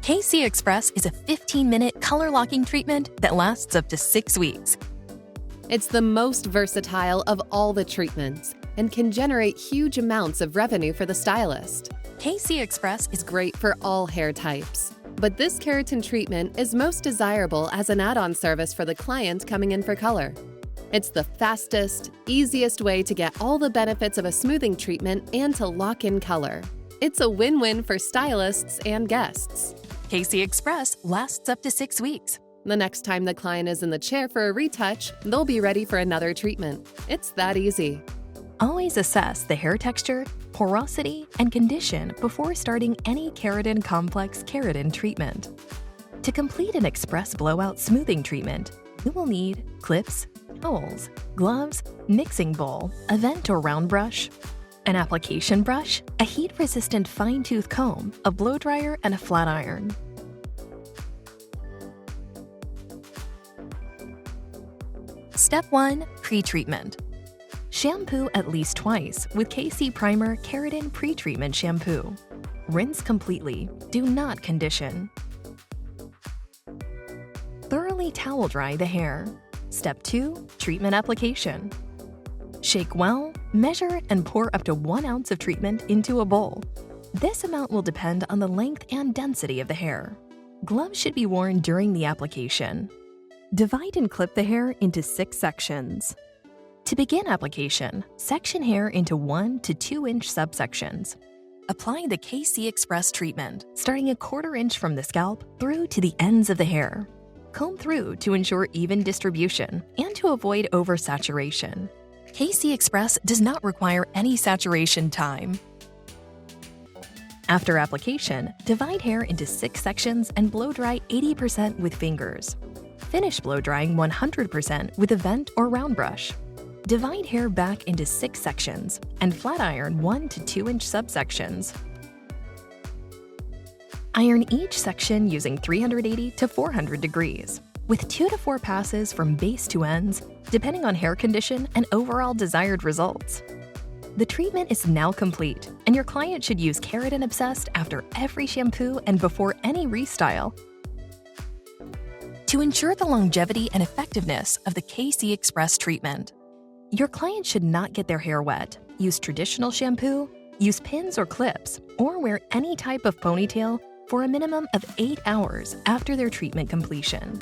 KC Express is a 15-minute color locking treatment that lasts up to 6 weeks. It's the most versatile of all the treatments and can generate huge amounts of revenue for the stylist. KC Express is Great for all hair types. But this keratin treatment is most desirable as an add-on service for the client coming in for color. It's the fastest, easiest way to get all the benefits of a smoothing treatment and to lock in color. It's a win-win for stylists and guests. KC Express lasts up to 6 weeks. The next time the client is in the chair for a retouch, they'll be ready for another treatment. It's that easy. Always assess the hair texture, porosity, and condition before starting any keratin complex keratin treatment. To complete an Express Blowout smoothing treatment, you will need clips, towels, gloves, mixing bowl, a vent or round brush, an application brush, a heat-resistant fine-tooth comb, a blow dryer, and a flat iron. Step 1. Pre-treatment. Shampoo at least twice with KC Primer Keratin Pre-Treatment Shampoo. Rinse completely. Do not condition. Thoroughly towel dry the hair. Step 2. Treatment application. Shake well, measure, and pour up to 1 ounce of treatment into a bowl. This amount will depend on the length and density of the hair. Gloves should be worn during the application. Divide and clip the hair into 6 sections. To begin application, section hair into 1 to 2 inch subsections. Apply the KC Express treatment, starting 1/4 inch from the scalp through to the ends of the hair. Comb through to ensure even distribution and to avoid oversaturation. KC Express does not require any saturation time. After application, divide hair into 6 sections and blow dry 80% with fingers. Finish blow drying 100% with a vent or round brush. Divide hair back into 6 sections and flat iron 1 to 2 inch subsections. Iron each section using 380 to 400 degrees, with 2 to 4 passes from base to ends, depending on hair condition and overall desired results. The treatment is now complete, and your client should use Keratin Obsessed after every shampoo and before any restyle. To ensure the longevity and effectiveness of the KC Express treatment, your client should not get their hair wet, use traditional shampoo, use pins or clips, or wear any type of ponytail for a minimum of 8 hours after their treatment completion.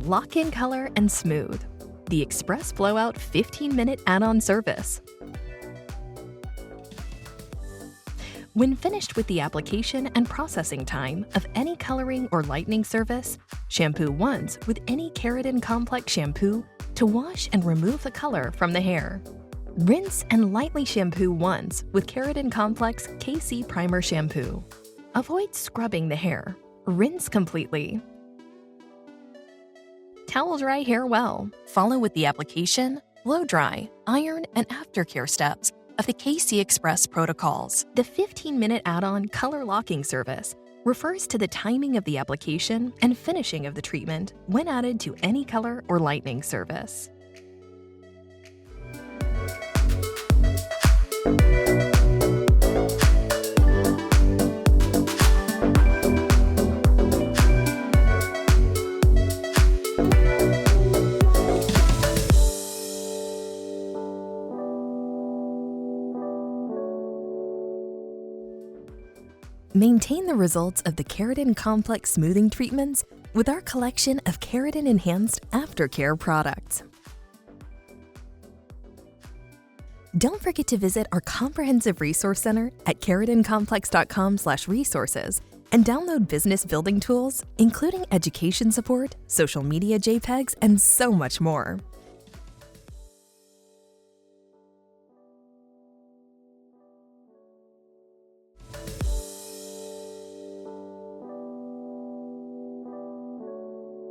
Lock in color and smooth. The Express Blowout 15-minute add-on service. When finished with the application and processing time of any coloring or lightening service, shampoo once with any Keratin complex shampoo to wash and remove the color from the hair. Rinse and lightly shampoo once with Keratin complex KC Primer shampoo. Avoid scrubbing the hair. Rinse completely. Towel dry hair well. Follow with the application, blow dry, iron, and aftercare steps of the KC Express protocols. The 15-minute add-on color locking service refers to the timing of the application and finishing of the treatment when added to any color or lightening service. Maintain the results of the Keratin Complex smoothing treatments with our collection of keratin-enhanced aftercare products. Don't forget to visit our comprehensive resource center at keratincomplex.com/resources and download business building tools, including education support, social media JPEGs, and so much more.